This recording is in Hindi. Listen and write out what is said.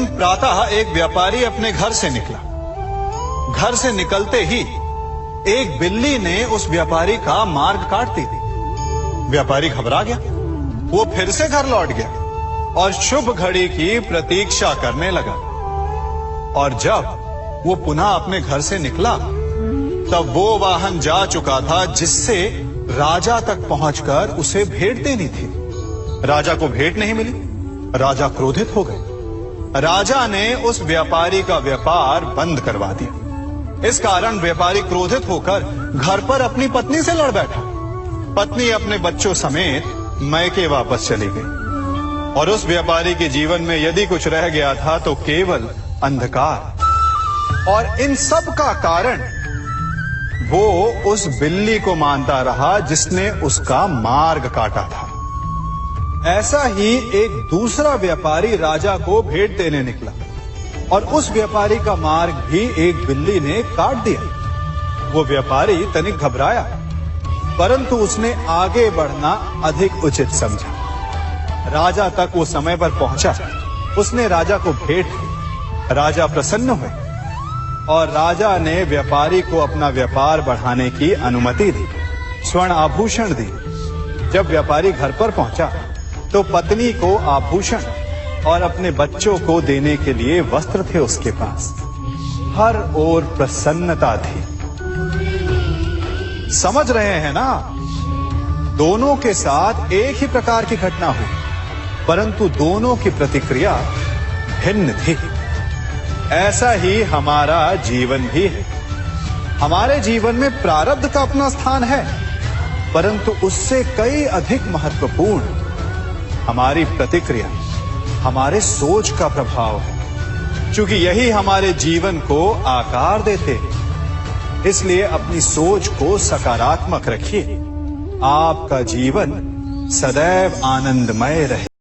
प्रातः एक व्यापारी अपने घर से निकला। घर से निकलते ही एक बिल्ली ने उस व्यापारी का मार्ग काट दी। व्यापारी घबरा गया। वो फिर से घर लौट गया और शुभ घड़ी की प्रतीक्षा करने लगा। और जब वो पुनः अपने घर से निकला तब वो वाहन जा चुका था जिससे राजा तक पहुंचकर उसे भेंट देनी थी। राजा को भेंट नहीं मिली। राजा क्रोधित हो गए। राजा ने उस व्यापारी का व्यापार बंद करवा दिया। इस कारण व्यापारी क्रोधित होकर घर पर अपनी पत्नी से लड़ बैठा। पत्नी अपने बच्चों समेत मैके वापस चली गई और उस व्यापारी के जीवन में यदि कुछ रह गया था तो केवल अंधकार। और इन सब का कारण वो उस बिल्ली को मानता रहा जिसने उसका मार्ग काटा था। ऐसा ही एक दूसरा व्यापारी राजा को भेंट देने निकला और उस व्यापारी का मार्ग भी एक बिल्ली ने काट दिया। वो व्यापारी तनिक घबराया, परंतु उसने आगे बढ़ना अधिक उचित समझा। राजा तक वो समय पर पहुंचा। उसने राजा को भेंट दी। राजा प्रसन्न हुए और राजा ने व्यापारी को अपना व्यापार बढ़ाने की अनुमति दी, स्वर्ण आभूषण दी। जब व्यापारी घर पर पहुंचा तो पत्नी को आभूषण और अपने बच्चों को देने के लिए वस्त्र थे उसके पास। हर ओर प्रसन्नता थी। समझ रहे हैं ना? दोनों के साथ एक ही प्रकार की घटना हुई, परंतु दोनों की प्रतिक्रिया भिन्न थी। ऐसा ही हमारा जीवन भी है। हमारे जीवन में प्रारब्ध का अपना स्थान है, परंतु उससे कई अधिक महत्वपूर्ण हमारी प्रतिक्रिया, हमारे सोच का प्रभाव है। क्योंकि यही हमारे जीवन को आकार देते हैं। इसलिए अपनी सोच को सकारात्मक रखिए। आपका जीवन सदैव आनंदमय रहे।